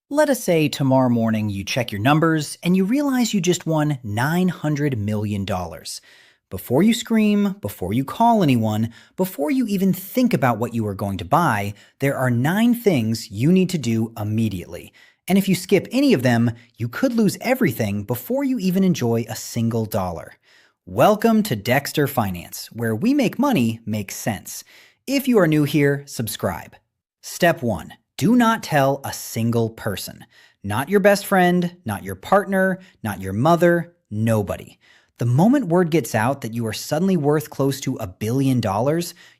Let us say tomorrow morning you check your numbers and you realize you just won $900 million. Before you scream, before you call anyone, before you even think about what you are going to buy, there are 9 things you need to do immediately. And if you skip any of them, you could lose everything before you even enjoy a single dollar. Welcome to Dexter Finance, where we make money make sense. If you are new here, subscribe. Step 1. Do not tell a single person. Not your best friend, not your partner, not your mother, nobody. The moment word gets out that you are suddenly worth close to $1 billion,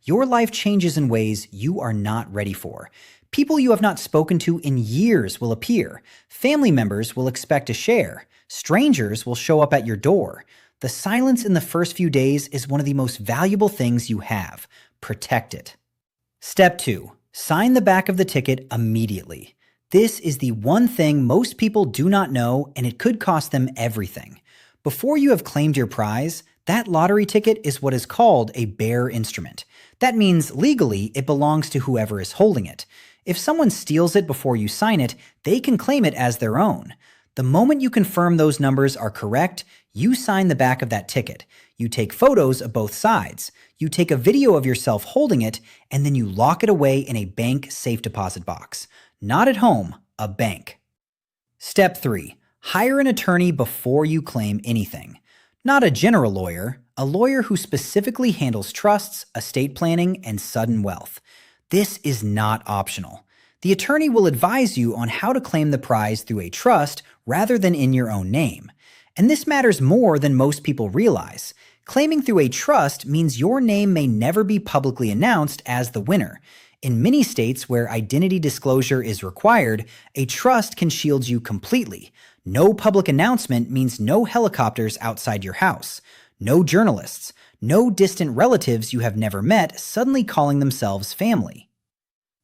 your life changes in ways you are not ready for. People you have not spoken to in years will appear. Family members will expect to share. Strangers will show up at your door. The silence in the first few days is one of the most valuable things you have. Protect it. Step 2. Sign the back of the ticket immediately. This is the one thing most people do not know, and it could cost them everything. Before you have claimed your prize, that lottery ticket is what is called a bearer instrument. That means legally it belongs to whoever is holding it. If someone steals it before you sign it, they can claim it as their own. The moment you confirm those numbers are correct, you sign the back of that ticket. You take photos of both sides. You take a video of yourself holding it, and then you lock it away in a bank safe deposit box. Not at home, a bank. Step 3. Hire an attorney before you claim anything. Not a general lawyer, a lawyer who specifically handles trusts, estate planning, and sudden wealth. This is not optional. The attorney will advise you on how to claim the prize through a trust rather than in your own name. And this matters more than most people realize. Claiming through a trust means your name may never be publicly announced as the winner. In many states where identity disclosure is required, a trust can shield you completely. No public announcement means no helicopters outside your house, no journalists, no distant relatives you have never met suddenly calling themselves family.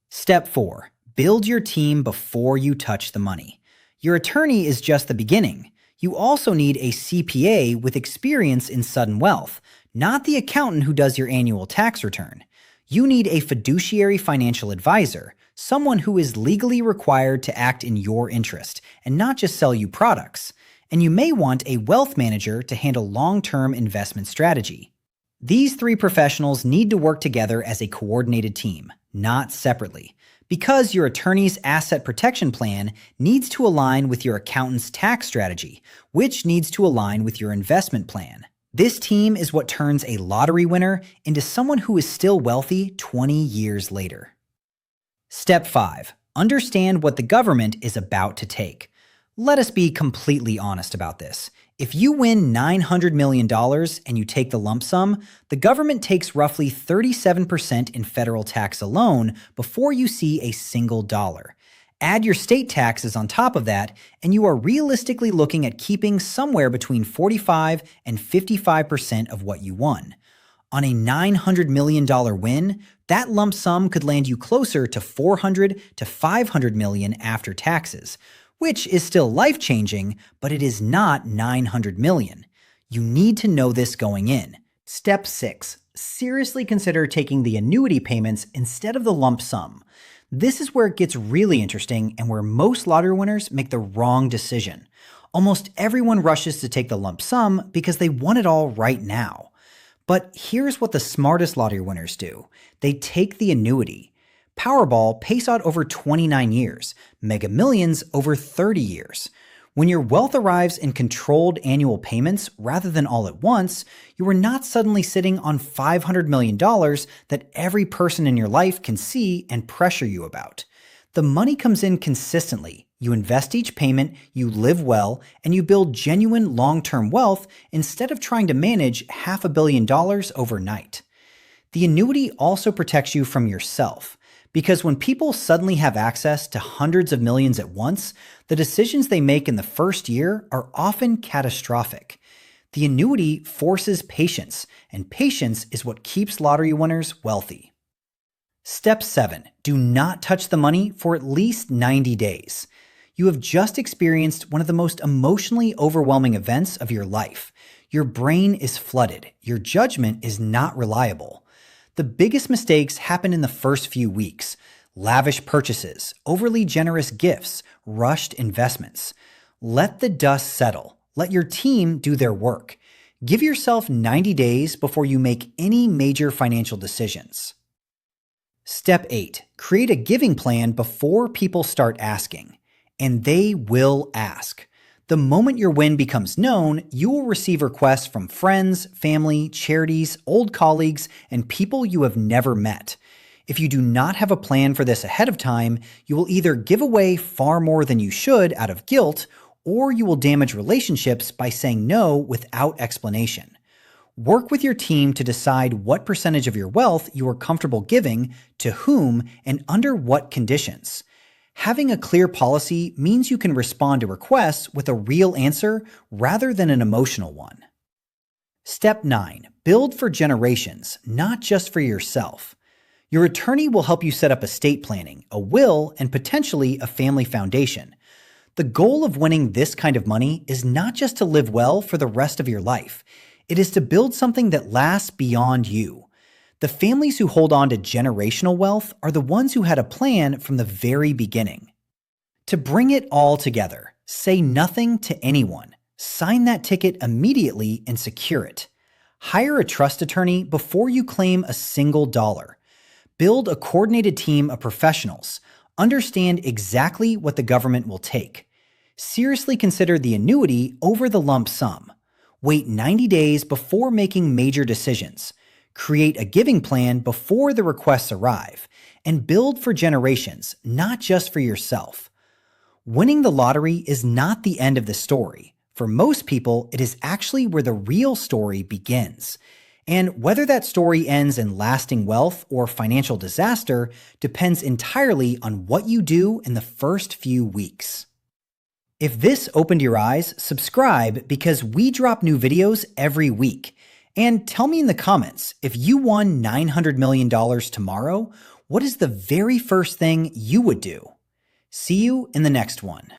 Step 4. Build your team before you touch the money. Your attorney is just the beginning. You also need a CPA with experience in sudden wealth, not the accountant who does your annual tax return. You need a fiduciary financial advisor, someone who is legally required to act in your interest and not just sell you products. And you may want a wealth manager to handle long-term investment strategy. These 3 professionals need to work together as a coordinated team, not separately. Because your attorney's asset protection plan needs to align with your accountant's tax strategy, which needs to align with your investment plan. This team is what turns a lottery winner into someone who is still wealthy 20 years later. Step 5. Understand what the government is about to take. Let us be completely honest about this. If you win $900 million and you take the lump sum, the government takes roughly 37% in federal tax alone before you see a single dollar. Add your state taxes on top of that, and you are realistically looking at keeping somewhere between 45 and 55% of what you won. On a $900 million win, that lump sum could land you closer to $400 to $500 million after taxes, which is still life-changing, but it is not $900 million. You need to know this going in. Step 6. Seriously consider taking the annuity payments instead of the lump sum. This is where it gets really interesting and where most lottery winners make the wrong decision. Almost everyone rushes to take the lump sum because they want it all right now. But here's what the smartest lottery winners do. They take the annuity. Powerball pays out over 29 years, Mega Millions over 30 years. When your wealth arrives in controlled annual payments rather than all at once, you are not suddenly sitting on $500 million that every person in your life can see and pressure you about. The money comes in consistently. You invest each payment, you live well, and you build genuine long-term wealth instead of trying to manage $500 million overnight. The annuity also protects you from yourself. Because when people suddenly have access to hundreds of millions at once, the decisions they make in the first year are often catastrophic. The annuity forces patience, and patience is what keeps lottery winners wealthy. Step 7. Do not touch the money for at least 90 days. You have just experienced one of the most emotionally overwhelming events of your life. Your brain is flooded. Your judgment is not reliable. The biggest mistakes happen in the first few weeks. lavish purchases, overly generous gifts, rushed investments. Let the dust settle. Let your team do their work. Give yourself 90 days before you make any major financial decisions. Step 8. Create a giving plan before people start asking. And they will ask. The moment your win becomes known, you will receive requests from friends, family, charities, old colleagues, and people you have never met. If you do not have a plan for this ahead of time, you will either give away far more than you should out of guilt, or you will damage relationships by saying no without explanation. Work with your team to decide what percentage of your wealth you are comfortable giving, to whom, and under what conditions. Having a clear policy means you can respond to requests with a real answer rather than an emotional one. Step 9. Build for generations, not just for yourself. Your attorney will help you set up estate planning, a will, and potentially a family foundation. The goal of winning this kind of money is not just to live well for the rest of your life. It is to build something that lasts beyond you. The families who hold on to generational wealth are the ones who had a plan from the very beginning. To bring it all together, say nothing to anyone. Sign that ticket immediately and secure it. Hire a trust attorney before you claim a single dollar. Build a coordinated team of professionals. Understand exactly what the government will take. Seriously consider the annuity over the lump sum. Wait 90 days before making major decisions. Create a giving plan before the requests arrive. And build for generations, not just for yourself. Winning the lottery is not the end of the story. For most people, it is actually where the real story begins. And whether that story ends in lasting wealth or financial disaster depends entirely on what you do in the first few weeks. If this opened your eyes, subscribe because we drop new videos every week. And tell me in the comments, if you won $900 million tomorrow, what is the very first thing you would do? See you in the next one.